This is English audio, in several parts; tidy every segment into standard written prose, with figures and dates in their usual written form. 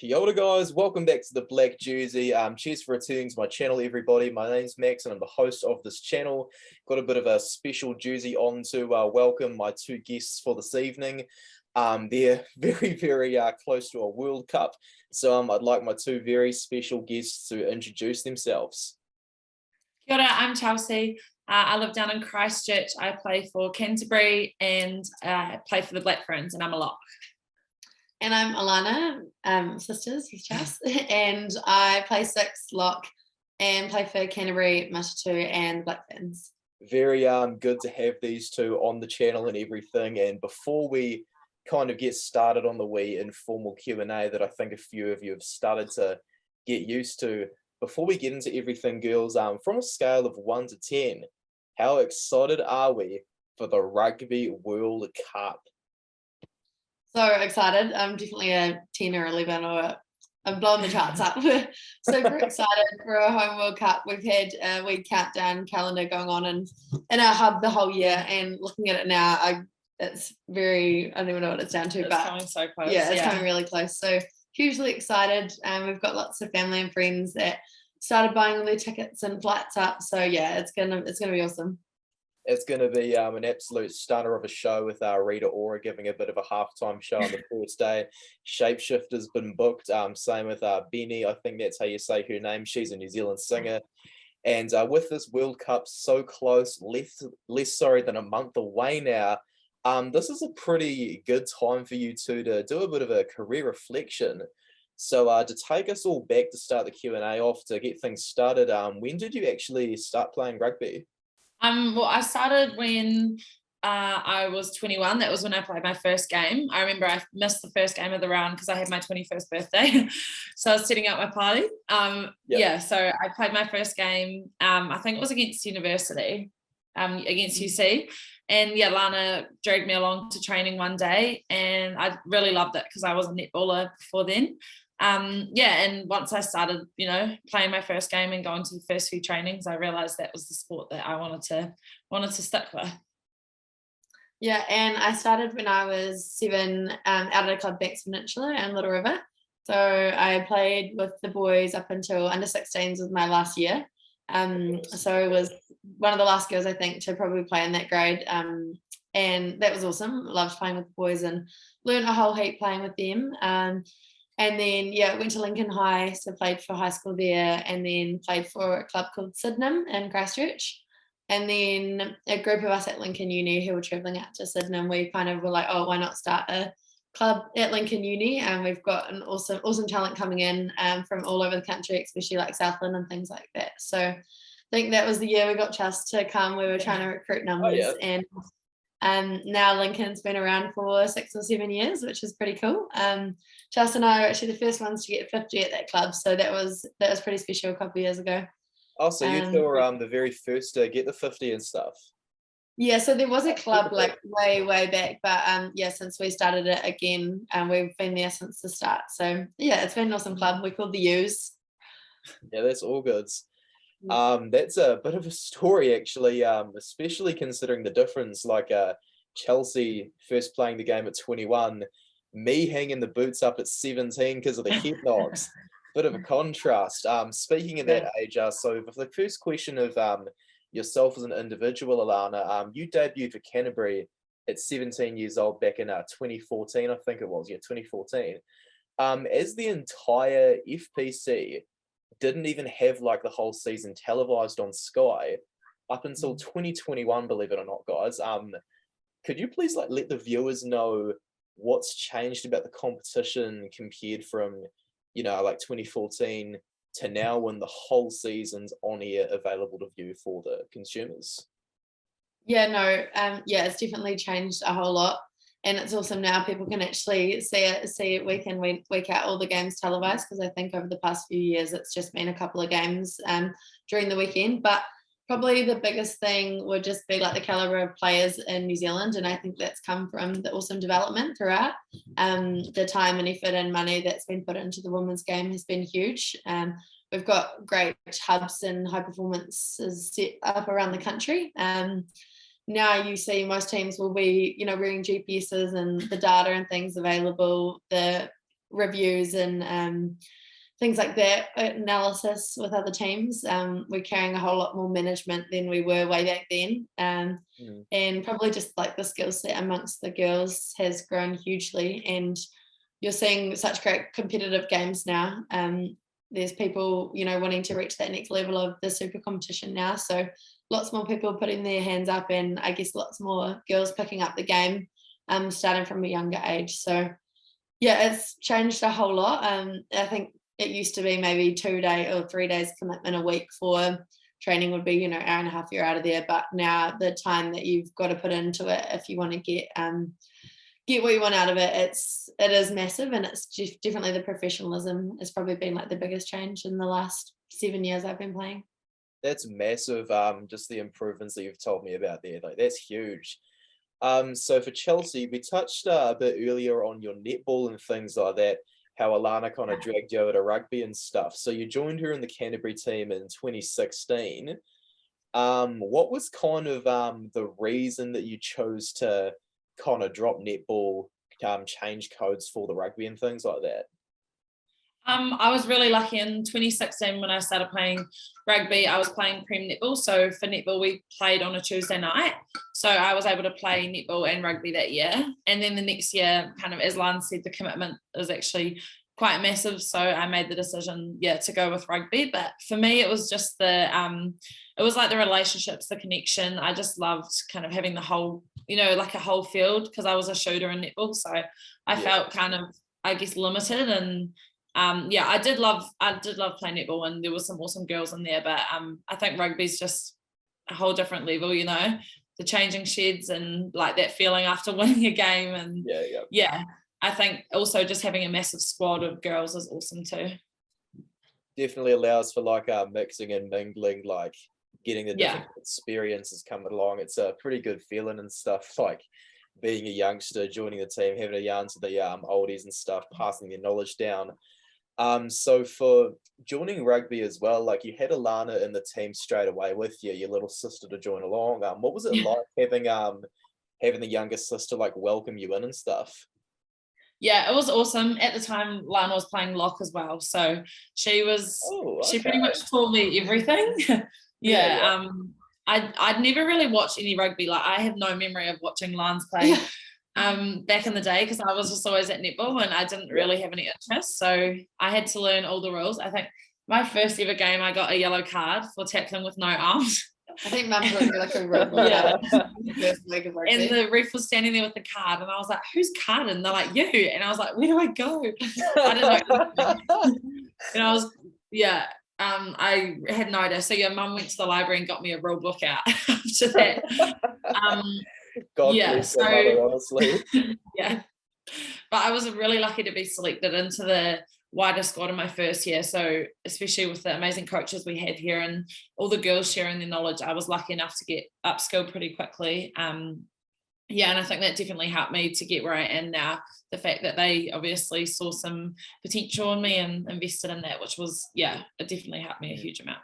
Kia ora guys, welcome back to the Black Jersey. Cheers for returning to my channel, everybody. My name's Max and I'm the host of this channel. Got a bit of a special jersey on to welcome my two guests for this evening. They're very close to a World Cup, so I'd like my two very special guests to introduce themselves. Kia ora, I'm Chelsea. I live down in Christchurch. I play for Canterbury and play for the Black Ferns, and I'm a lock. And I'm Alana, sisters with Chas, and I play six lock and play for Canterbury, Matatu and the Black Ferns. Very good to have these two on the channel and everything. And before we kind of get started on the wee informal Q&A that I think a few of you have started to get used to, before we get into everything, girls, from a scale of 1 to 10, how excited are we for the Rugby World Cup? So excited. I'm definitely a 10 or 11, or I'm blowing the charts up. We're super excited for a home World Cup. We've had a wee countdown calendar going on in our hub the whole year, and looking at it now, it's very, I don't even know what it's down to, It's but coming so close. Yeah, it's coming really close. So hugely excited. We've got lots of family and friends that started buying all their tickets and flights up. So yeah, it's gonna be awesome. It's going to be an absolute stunner of a show with Rita Ora giving a bit of a halftime show on the first day. Shapeshifter's been booked. Same with Benny. I think that's how you say her name. She's a New Zealand singer. And with this World Cup so close, less than a month away now, this is a pretty good time for you two to do a bit of a career reflection. So to take us all back to start the Q&A off, to get things started, when did you actually start playing rugby? Well, I started when I was 21. That was when I played my first game. I remember I missed the first game of the round because I had my 21st birthday. So I was setting up my party. Yeah, so I played my first game. I think it was against University, against UC. And yeah, Lana dragged me along to training one day, and I really loved it because I was a netballer before then. And once I started, playing my first game and going to the first few trainings, I realized that was the sport that I wanted to stick with. Yeah, and I started when I was 7 out at a club Banks Peninsula and Little River. So I played with the boys up until under 16s was my last year. So it was one of the last girls, I think, to probably play in that grade. And that was awesome. Loved playing with the boys and learned a whole heap playing with them. And then, went to Lincoln High, so played for high school there, and then played for a club called Sydenham in Christchurch. And then a group of us at Lincoln Uni who were travelling out to Sydenham, we kind of were like, oh, why not start a club at Lincoln Uni? And we've got an awesome talent coming in from all over the country, especially like Southland and things like that. So I think that was the year we got Chas to come. We were trying to recruit numbers. And now Lincoln's been around for 6 or 7 years, which is pretty cool. Chas and I are actually the first ones to get 50 at that club, so that was pretty special a couple of years ago. Oh, so you two were the very first to get the 50 and stuff. Yeah, so there was a club like way back, but since we started it again, we've been there since the start. So yeah, it's been an awesome club. We called the U's. Yeah, that's all good. That's a bit of a story actually, especially considering the difference, like Chelsea first playing the game at 21, me hanging the boots up at 17 because of the head knocks. Bit of a contrast. Speaking of that age, so for the first question of yourself as an individual, Alana, you debuted for Canterbury at 17 years old back in 2014, I think it was, 2014. As the entire FPC didn't even have like the whole season televised on Sky up until 2021, believe it or not, guys. Could you please let the viewers know what's changed about the competition compared from 2014 to now, when the whole season's on air available to view for the consumers? It's definitely changed a whole lot. And it's awesome now people can actually see it week in, week out, all the games televised, because I think over the past few years it's just been a couple of games during the weekend. But probably the biggest thing would just be like the caliber of players in New Zealand, and I think that's come from the awesome development throughout. The time and effort and money that's been put into the women's game has been huge. We've got great hubs and high performances set up around the country. Now you see most teams will be, wearing GPSs and the data and things available. The reviews and things like that, analysis with other teams. We're carrying a whole lot more management than we were way back then. And probably just like the skill set amongst the girls has grown hugely, and you're seeing such great competitive games now. There's people, wanting to reach that next level of the super competition now. So lots more people putting their hands up, and I guess lots more girls picking up the game, starting from a younger age. So yeah, it's changed a whole lot. I think it used to be maybe 2 day or 3 days commitment a week for training would be, hour and a half, you're out of there. But now the time that you've got to put into it, if you want to get what you want out of it, it is massive. And it's definitely the professionalism has probably been like the biggest change in the last 7 years I've been playing. That's massive. Just the improvements that you've told me about there, like that's huge. So for Chelsea, we touched a bit earlier on your netball and things like that, how Alana kind of dragged you over to rugby and stuff. So you joined her in the Canterbury team in 2016. What was kind of the reason that you chose to kind of drop netball, change codes for the rugby and things like that? I was really lucky in 2016 when I started playing rugby. I was playing Prem netball. So for netball, we played on a Tuesday night. So I was able to play netball and rugby that year. And then the next year, kind of as Lan said, the commitment was actually quite massive. So I made the decision, to go with rugby. But for me, it was just it was like the relationships, the connection. I just loved kind of having the whole, like a whole field, because I was a shooter in netball. So I felt kind of, I guess, limited. And I did love playing netball, and there were some awesome girls in there, but I think rugby's just a whole different level, the changing sheds and like that feeling after winning a game. And I think also just having a massive squad of girls is awesome too. Definitely allows for like mixing and mingling, like getting the different experiences coming along. It's a pretty good feeling and stuff, like being a youngster, joining the team, having a yarn to the oldies and stuff, passing their knowledge down. So for joining rugby as well, like you had Alana in the team straight away with you, your little sister to join along. What was it like having the younger sister like welcome you in and stuff? Yeah, it was awesome. At the time, Lana was playing lock as well, so she pretty much taught me everything. I'd never really watched any rugby. Like I have no memory of watching Lance play back in the day, because I was just always at netball and I didn't really have any interest. So I had to learn all the rules. I think my first ever game, I got a yellow card for tackling with no arms. I think Mum's going to be like a rugby. And the ref was standing there with the card, and I was like, "Who's card?" And they're like, "You." And I was like, "Where do I go?" I didn't know. And I was, I had no idea. So Mum went to the library and got me a rule book out after that. God bless your mother, honestly. But I was really lucky to be selected into the wider squad in my first year. So especially with the amazing coaches we had here and all the girls sharing their knowledge, I was lucky enough to get upskilled pretty quickly. And I think that definitely helped me to get where I am now. The fact that they obviously saw some potential in me and invested in that, which was, it definitely helped me a huge amount.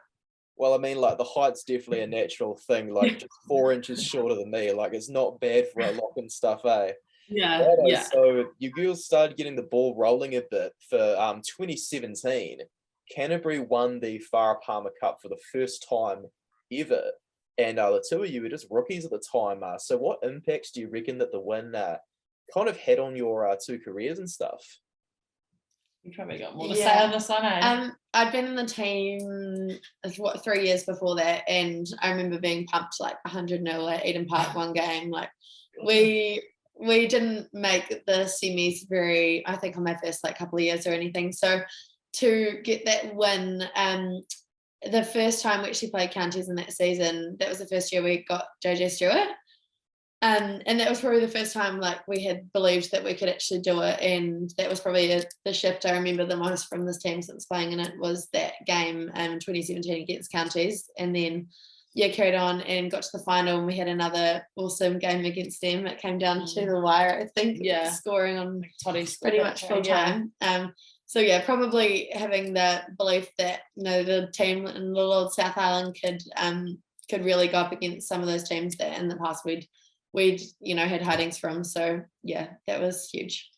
Well, I mean, like the height's definitely a natural thing, like just 4 inches shorter than me. Like it's not bad for a lock and stuff, eh? So you girls started getting the ball rolling a bit for 2017. Canterbury won the Farah Palmer Cup for the first time ever. And the two of you were just rookies at the time. So what impacts do you reckon that the win kind of had on your two careers and stuff? You probably got more to say on this one, eh? I'd been in the team 3 years before that, and I remember being pumped like 100-0 at Eden Park one game. Like we didn't make the semis I think on my first like couple of years or anything. So to get that win, the first time we actually played counties in that season, that was the first year we got JJ Stewart. And that was probably the first time like we had believed that we could actually do it, and that was probably the shift I remember the most from this team since playing in it, was that game in 2017 against counties. And then carried on and got to the final, and we had another awesome game against them. It came down to the wire, I think, scoring on pretty much full time. So probably having the belief that the team in little old South Island could really go up against some of those teams that in the past we'd had hidings from. So that was huge.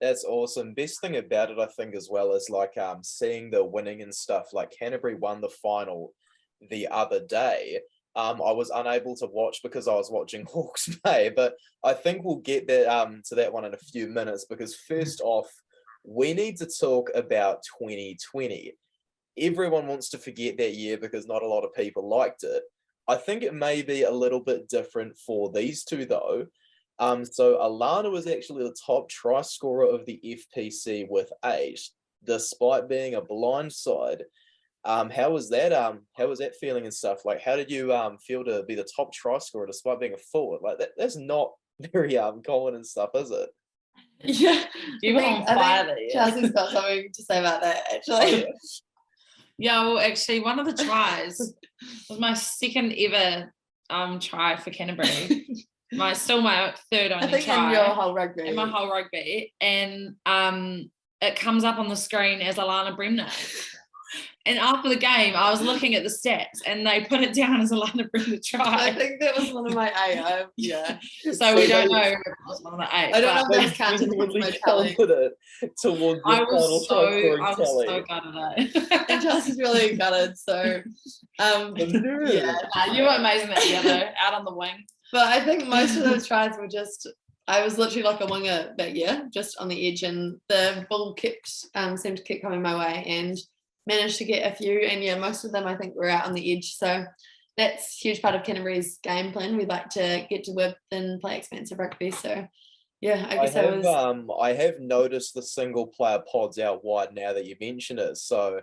That's awesome. Best thing about it, I think, as well, is like seeing the winning and stuff. Like Canterbury won the final the other day. I was unable to watch because I was watching Hawke's Bay, but I think we'll get that to that one in a few minutes, because first off, we need to talk about 2020. Everyone wants to forget that year because not a lot of people liked it. I think it may be a little bit different for these two though. So Alana was actually the top try scorer of the FPC with 8, despite being a blind side. How was that feeling and stuff? Like, how did you feel to be the top try scorer despite being a forward? Like that's not very common and stuff, is it? Yeah, You were on fire there. Chelsea's got something to say about that, actually. Yeah, well, actually, one of the tries was my second ever try for Canterbury. my third only I think try in your whole rugby. in my whole rugby, and it comes up on the screen as Alana Bremner. And after the game, I was looking at the stats, and they put it down as Alana Bremner try. I think that was one of my 8. Yeah. So we don't know if it was one of the 8. I don't know but if that's counted towards my counted tally. it towards the I final was so gutted. And Chelsea's really gutted. So, yeah, you were amazing that year though, out on the wing. But I think most of those tries were just, I was literally like a winger that year, just on the edge, and the ball seemed to keep coming my way, and managed to get a few. And yeah, most of them I think were out on the edge. So that's a huge part of Canterbury's game plan. We'd like to get to width and play expansive rugby. So yeah, I guess I have noticed the single player pods out wide now that you mention it. So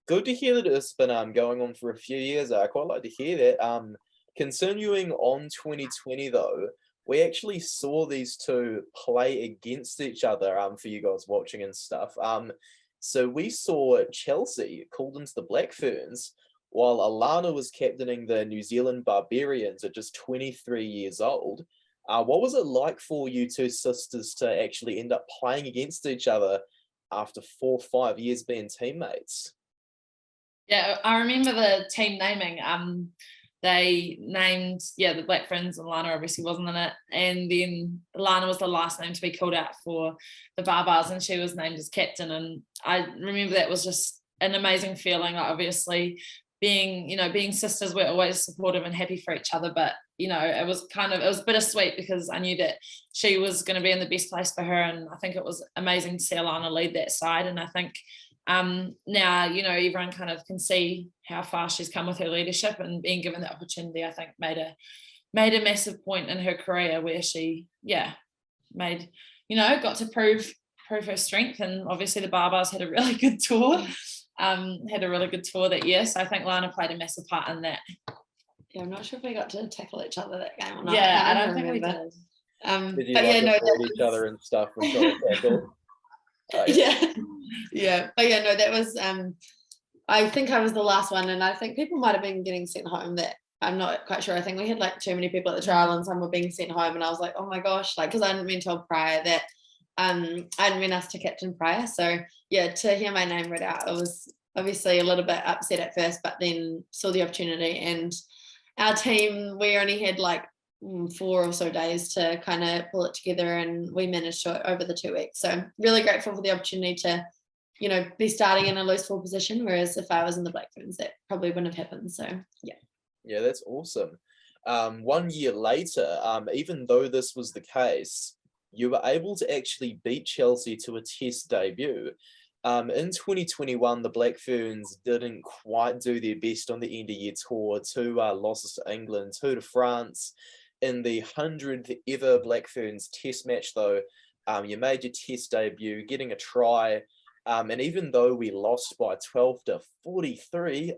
good to hear that it's been going on for a few years. I quite like to hear that. Continuing on 2020 though, we actually saw these two play against each other for you guys watching and stuff. So we saw Chelsea called into the Black Ferns, while Alana was captaining the New Zealand Barbarians at just 23 years old. What was it like for you two sisters to actually end up playing against each other after 4 or 5 years being teammates? Yeah, I remember the team naming. They named, the Black Ferns, and Alana obviously wasn't in it. And then Alana was the last name to be called out for the Barbars, and she was named as captain. And I remember that was just an amazing feeling. Like, obviously being sisters, we're always supportive and happy for each other. But, it was bittersweet because I knew that she was going to be in the best place for her. And I think it was amazing to see Alana lead that side. And I think now, everyone kind of can see how far she's come with her leadership, and being given the opportunity, I think made a massive point in her career where she, got to prove her strength. And obviously the Barbars had a really good tour, that year. So I think Lana played a massive part in that. Yeah, I'm not sure if we got to tackle each other that game or not. Yeah, I don't think we did. Did you avoid each other and stuff when trying to tackle? Yeah. But yeah, no, that was I think I was the last one, and I think people might have been getting sent home. That I'm not quite sure. I think we had like too many people at the trial, and some were being sent home, and I was like, oh my gosh, like, because I hadn't been told prior that I hadn't been asked to captain prior. So yeah, to hear my name read out, it was obviously a little bit upset at first, but then saw the opportunity. And our team, we only had like 4 or so days to kind of pull it together, and we managed to over the 2 weeks. So really grateful for the opportunity to be starting in a loose full position, whereas if I was in the Black Ferns, that probably wouldn't have happened. So yeah, that's awesome. 1 year later, even though this was the case, you were able to actually beat Chelsea to a test debut. In 2021, the Black Ferns didn't quite do their best on the end of year tour. 2 losses to England, 2 to France. In the 100th ever Black Ferns test match though, you made your test debut, getting a try. And even though we lost by 12 to 43,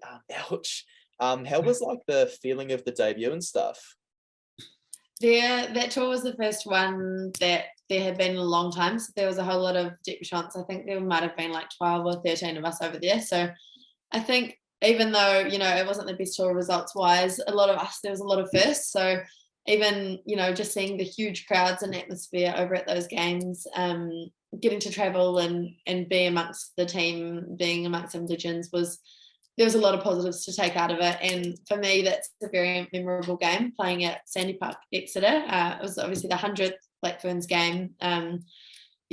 ouch. How was like the feeling of the debut and stuff? That tour was the first one that there had been in a long time. So there was a whole lot of debutantes. I think there might have been like 12 or 13 of us over there. So I think even though, it wasn't the best tour results wise, there was a lot of firsts. So even, just seeing the huge crowds and atmosphere over at those games, getting to travel and be amongst the team, being amongst some legends, there was a lot of positives to take out of it. And for me, that's a very memorable game, playing at Sandy Park, Exeter. It was obviously the 100th Black Ferns game.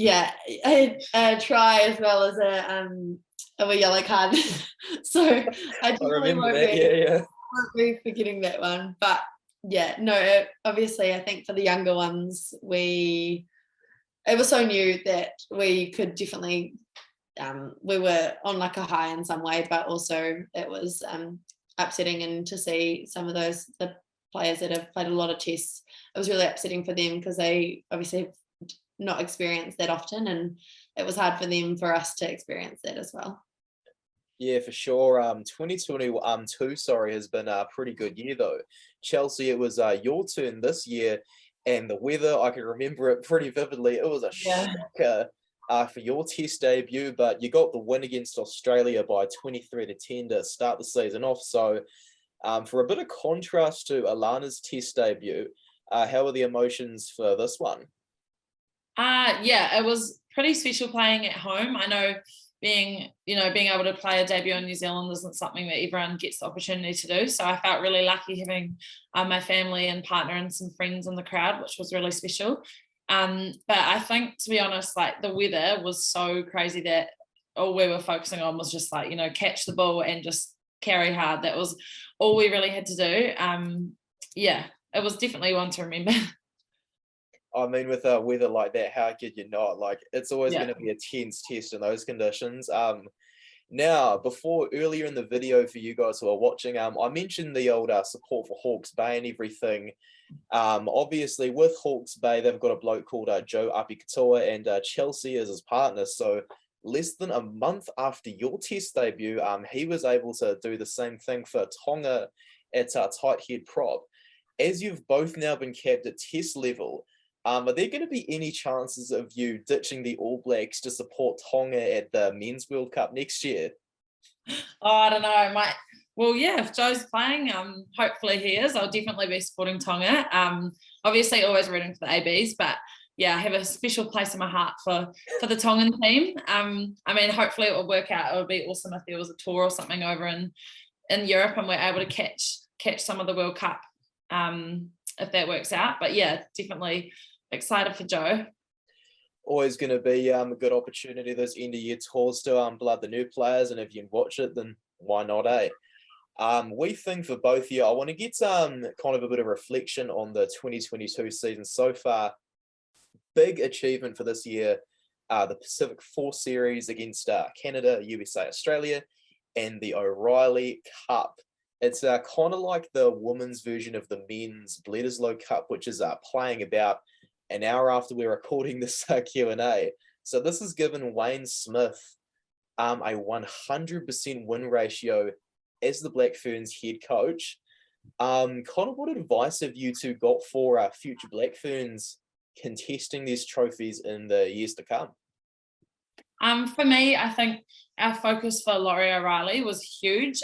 Yeah, I had a try as well as a yellow card. So I definitely remember that. Yeah. won't be forgetting that one. But yeah, no, obviously I think for the younger ones, it was so new that we could definitely we were on like a high in some way, but also it was upsetting, and to see some of the players that have played a lot of tests, it was really upsetting for them because they obviously have not experienced that often, and it was hard for them, for us to experience that as well. Yeah, for sure. 2022, sorry, has been a pretty good year though. Chelsea, it was your turn this year, and the weather, I can remember it pretty vividly. It was a shocker for your test debut, but you got the win against Australia by 23-10 to start the season off. So, for a bit of contrast to Alana's test debut, how were the emotions for this one? Yeah, it was pretty special playing at home. I know being able to play a debut in New Zealand isn't something that everyone gets the opportunity to do. So I felt really lucky having my family and partner and some friends in the crowd, which was really special. But I think, to be honest, like the weather was so crazy that all we were focusing on was just like, catch the ball and just carry hard. That was all we really had to do. Yeah, it was definitely one to remember. I mean, with a weather like that, how could you not? Like, it's always Yeah. going to be a tense test in those conditions. Now, earlier in the video for you guys who are watching, I mentioned the old support for Hawke's Bay and everything. Obviously, with Hawke's Bay, they've got a bloke called Joe Apikatoa, and Chelsea is his partner. So, less than a month after your test debut, he was able to do the same thing for Tonga at tight head prop. As you've both now been capped at test level, are there going to be any chances of you ditching the All Blacks to support Tonga at the Men's World Cup next year? Oh, I don't know. Well, yeah, if Joe's playing, hopefully he is. I'll definitely be supporting Tonga. Obviously always rooting for the ABs, but yeah, I have a special place in my heart for the Tongan team. I mean, hopefully it will work out. It would be awesome if there was a tour or something over in Europe and we're able to catch some of the World Cup, if that works out. But yeah, definitely excited for Joe. Always going to be a good opportunity, those end of year tours, to blood the new players, and if you can watch it, then why not, eh? We think for both of you, I want to get kind of a bit of reflection on the 2022 season so far. Big achievement for this year, the Pacific 4 series against Canada, USA, Australia, and the O'Reilly Cup. It's kind of like the women's version of the men's Bledisloe Cup, which is playing about an hour after we're recording this Q&A. So this has given Wayne Smith a 100% win ratio as the Black Ferns head coach. Kind of what advice have you two got for future Black Ferns contesting these trophies in the years to come? For me, I think our focus for Laurie O'Reilly was huge.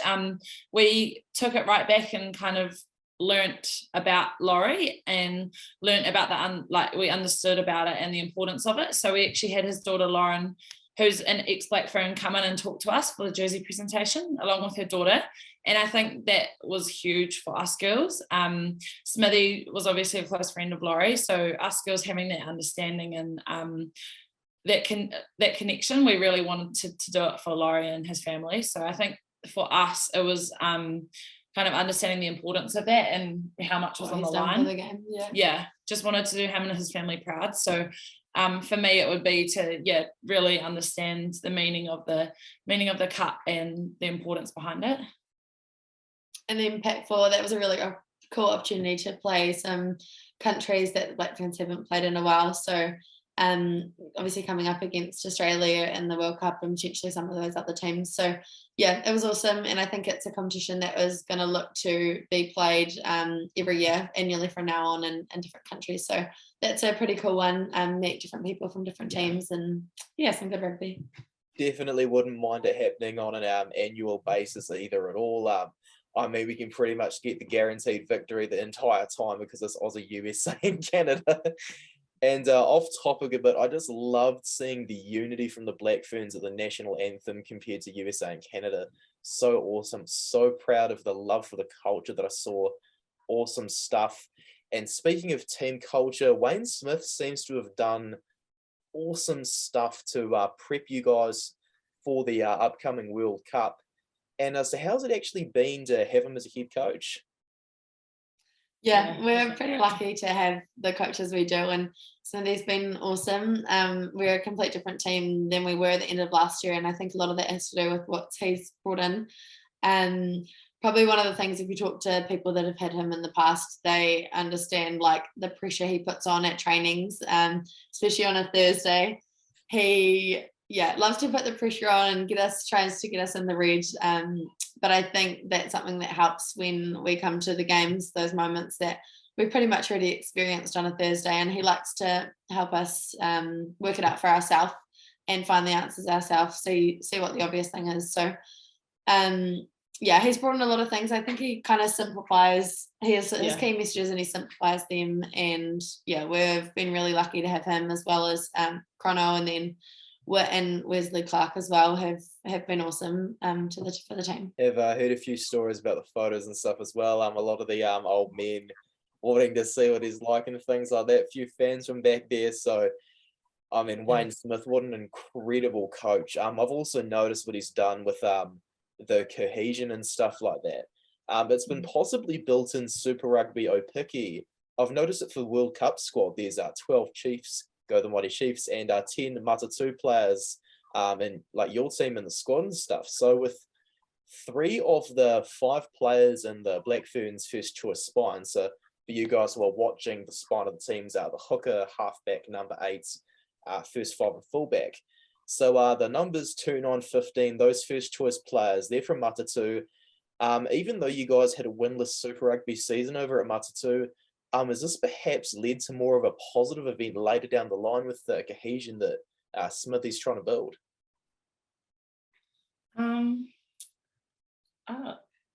We took it right back and kind of learnt about Laurie and learnt about we understood about it and the importance of it. So we actually had his daughter Lauren, who's an ex-Black Fern, come in and talk to us for the jersey presentation along with her daughter. And I think that was huge for us girls. Smithy was obviously a close friend of Laurie, so us girls having that understanding and that connection, we really wanted to do it for Laurie and his family. So I think for us, it was kind of understanding the importance of that and how much was on the line. For the game. Yeah, just wanted to do him and his family proud. So for me, it would be to really understand the meaning of the cup and the importance behind it. And then Pac 4, that was a really cool opportunity to play some countries that the Black Ferns haven't played in a while. So obviously coming up against Australia in the World Cup and potentially some of those other teams. So yeah, it was awesome, and I think it's a competition that was going to look to be played every year annually from now on in different countries. So that's a pretty cool one. Meet different people from different teams, and yeah, some good rugby. Definitely wouldn't mind it happening on an annual basis either at all. I mean, we can pretty much get the guaranteed victory the entire time because it's Aussie, USA, and Canada. And off topic a bit, I just loved seeing the unity from the Black Ferns at the national anthem compared to USA and Canada. So awesome. So proud of the love for the culture that I saw. Awesome stuff. And speaking of team culture, Wayne Smith seems to have done awesome stuff to prep you guys for the upcoming World Cup. And so how's it actually been to have him as a head coach? Yeah, we're pretty lucky to have the coaches we do, and Smithy's been awesome. We're a complete different team than we were at the end of last year, and I think a lot of that has to do with what he's brought in. Probably one of the things, if you talk to people that have had him in the past, they understand like the pressure he puts on at trainings, especially on a Thursday. He loves to put the pressure on and tries to get us in the red. But I think that's something that helps when we come to the games, those moments that we've pretty much already experienced on a Thursday, and he likes to help us work it out for ourselves and find the answers ourselves, see what the obvious thing is. So he's brought in a lot of things. I think he kind of simplifies his key messages, and he simplifies them. And we've been really lucky to have him, as well as Chrono, and then and Wesley Clark as well have been awesome for the team. I've heard a few stories about the photos and stuff as well. A lot of the old men wanting to see what he's like and things like that. A few fans from back there. So, I mean, Wayne Smith, what an incredible coach. I've also noticed what he's done with the cohesion and stuff like that. It's been possibly built in Super Rugby Opiki. I've noticed it for the World Cup squad. There's 12 Chiefs, Go the Mighty Chiefs, and 10 Matatu players, and like your team in the squad and stuff. So with 3 of the 5 players in the Black Ferns first choice spine, so for you guys who are watching, the spine of the teams are the hooker, halfback, number 8, first 5 and fullback. So the numbers 2, 9, 15, those first choice players, they're from Matatu. Even though you guys had a winless Super Rugby season over at Matatu, has this perhaps led to more of a positive event later down the line with the cohesion that Smithy's trying to build?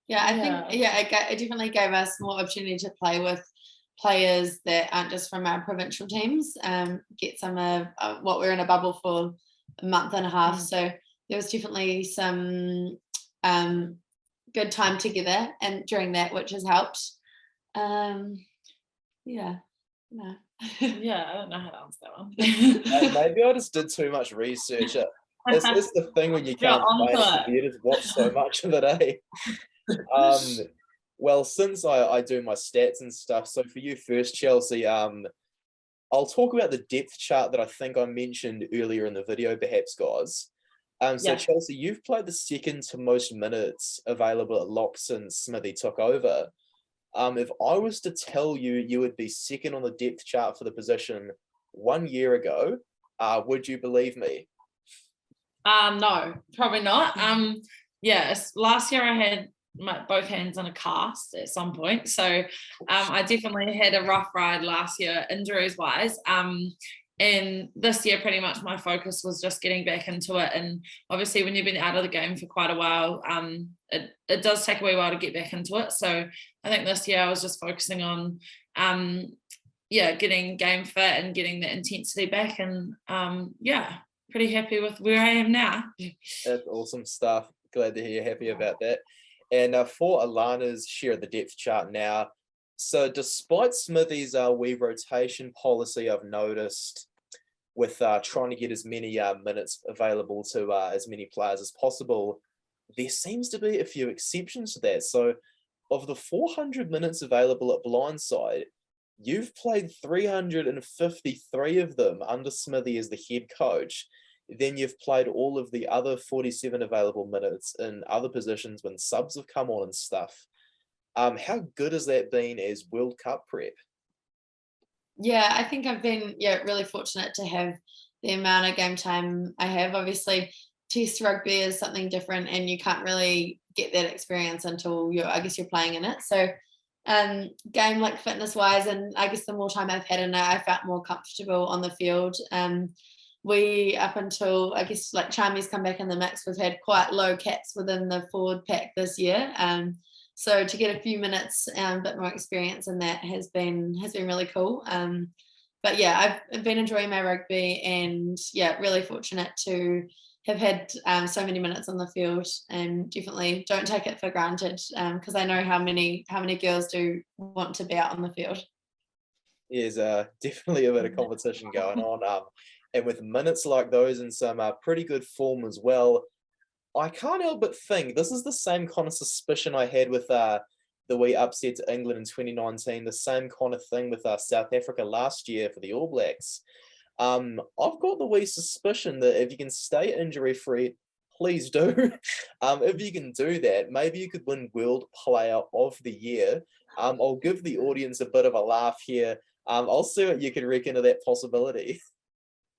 It definitely gave us more opportunity to play with players that aren't just from our provincial teams, get some of what we're in a bubble for a month and a half. So there was definitely some good time together and during that, which has helped. I don't know how to answer that one. Maybe I just did too much research. It's the thing when you can't play it, you just watch so much of it, eh? Well, since I do my stats and stuff, so for you first, Chelsea, I'll talk about the depth chart that I think I mentioned earlier in the video, perhaps, guys. Chelsea, you've played the second to most minutes available at lock since Smithy took over. If I was to tell you you would be second on the depth chart for the position 1 year ago, would you believe me? No, probably not. Last year I had both hands on a cast at some point, so I definitely had a rough ride last year injuries wise. And this year pretty much my focus was just getting back into it, and obviously when you've been out of the game for quite a while, it does take a wee while to get back into it. So I think this year I was just focusing on getting game fit and getting the intensity back, and pretty happy with where I am now. That's awesome stuff. Glad to hear you're happy about that. And for Alana's share of the depth chart now, so despite Smithy's wee rotation policy, I've noticed with trying to get as many minutes available to as many players as possible, there seems to be a few exceptions to that. So of the 400 minutes available at blindside, you've played 353 of them under Smithy as the head coach. Then you've played all of the other 47 available minutes in other positions when subs have come on and stuff. How good has that been as World Cup prep? Yeah, I think I've been really fortunate to have the amount of game time I have. Obviously, Test rugby is something different, and you can't really get that experience until you're playing in it. So, game like fitness wise, and I guess the more time I've had in it, I felt more comfortable on the field. We, up until I guess like Charmy's come back in the mix, we've had quite low caps within the forward pack this year. So to get a few minutes, a bit more experience in that has been really cool. But yeah, I've been enjoying my rugby, and really fortunate to have had so many minutes on the field, and definitely don't take it for granted, because I know how many girls do want to be out on the field. There's definitely a bit of competition going on. and with minutes like those and some pretty good form as well, I can't help but think this is the same kind of suspicion I had with the wee upset to England in 2019, the same kind of thing with South Africa last year for the All Blacks. I've got the wee suspicion that if you can stay injury-free, please do. If you can do that, maybe you could win World Player of the Year. I'll give the audience a bit of a laugh here. I'll see what you can reckon of that possibility.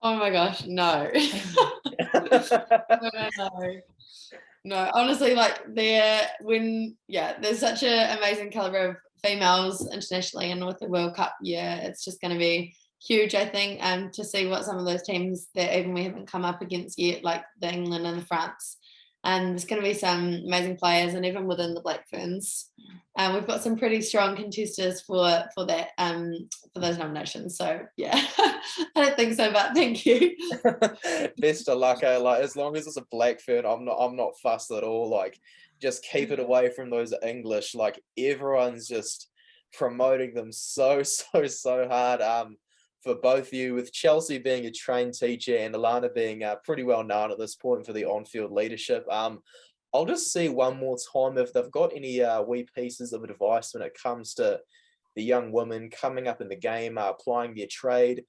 Oh my gosh, no. No. No, honestly, like there's such an amazing caliber of females internationally, and with the World Cup, it's just going to be huge, I think, to see what some of those teams that even we haven't come up against yet, like the England and the France. And there's going to be some amazing players, and even within the Black Ferns, we've got some pretty strong contesters for that for those nominations. So yeah, I don't think so, but thank you. Best of luck. Like, as long as it's a Black Fern, I'm not fussed at all. Like, just keep it away from those English. Like, everyone's just promoting them so hard. For both of you, with Chelsea being a trained teacher and Alana being pretty well known at this point for the on-field leadership. I'll just see one more time if they've got any wee pieces of advice when it comes to the young women coming up in the game, applying their trade.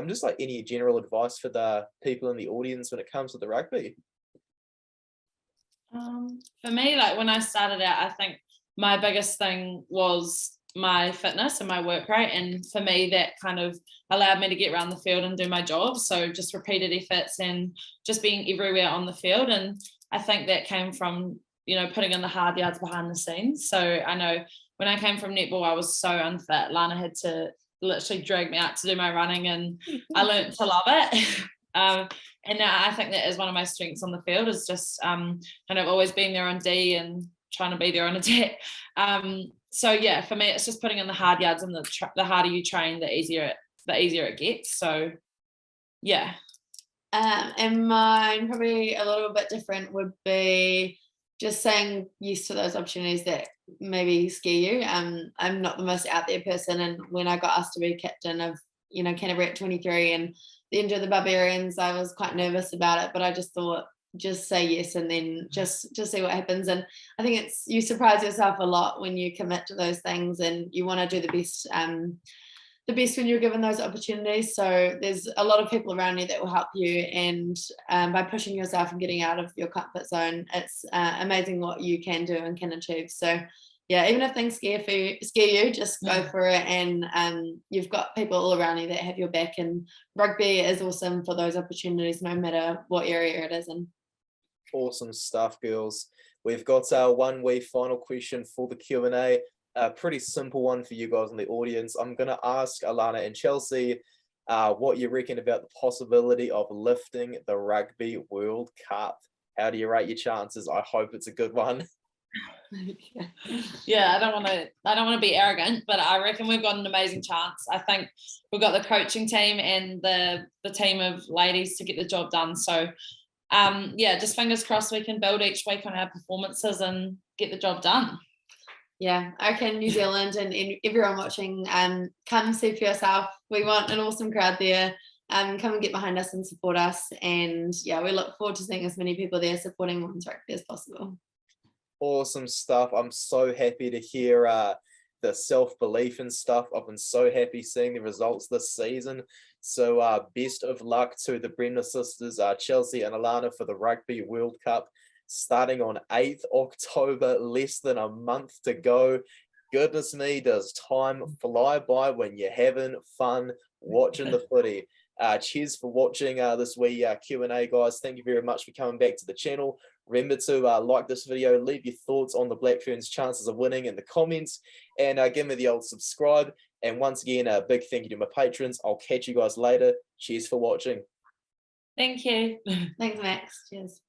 Just like any general advice for the people in the audience when it comes to the rugby. For me, like when I started out, I think my biggest thing was my fitness and my work rate, and for me that kind of allowed me to get around the field and do my job. So just repeated efforts and just being everywhere on the field, and I think that came from putting in the hard yards behind the scenes. So I know when I came from netball, I was so unfit. Lana had to literally drag me out to do my running, and I learned to love it. And now I think that is one of my strengths on the field, is just kind of always being there on D and trying to be there on attack. So yeah, for me, it's just putting in the hard yards, and the harder you train, the easier it gets. So yeah. And mine, probably a little bit different, would be just saying yes to those opportunities that maybe scare you. I'm not the most out there person, and when I got asked to be captain of Canterbury at 23 and the end of the Barbarians, I was quite nervous about it, but I just thought, just say yes and then just see what happens. And I think you surprise yourself a lot when you commit to those things, and you want to do the best when you're given those opportunities. So there's a lot of people around you that will help you, and by pushing yourself and getting out of your comfort zone, it's amazing what you can do and can achieve. So yeah, even if things scare you, just go for it, and you've got people all around you that have your back, and rugby is awesome for those opportunities no matter what area it is in. Awesome stuff, girls. We've got one wee final question for the Q&A. A pretty simple one for you guys in the audience. I'm going to ask Alana and Chelsea what you reckon about the possibility of lifting the Rugby World Cup. How do you rate your chances? I hope it's a good one. Yeah, I don't want to be arrogant, but I reckon we've got an amazing chance. I think we've got the coaching team and the team of ladies to get the job done. So yeah, just fingers crossed we can build each week on our performances and get the job done. Yeah, okay, New Zealand and everyone watching, come see for yourself. We want an awesome crowd there. Come and get behind us and support us. And yeah, we look forward to seeing as many people there supporting women's rugby as possible. Awesome stuff. I'm so happy to hear the self-belief and stuff. I've been so happy seeing the results this season. So best of luck to the Bremner sisters, Chelsea and Alana, for the Rugby World Cup starting on 8th October, less than a month to go. Goodness me, does time fly by when you're having fun watching the footy. Cheers for watching this wee Q&A, guys. Thank you very much for coming back to the channel. Remember to like this video, leave your thoughts on the Black Ferns' chances of winning in the comments, and give me the old subscribe. And once again, a big thank you to my patrons. I'll catch you guys later. Cheers for watching. Thank you. Thanks, Max. Cheers.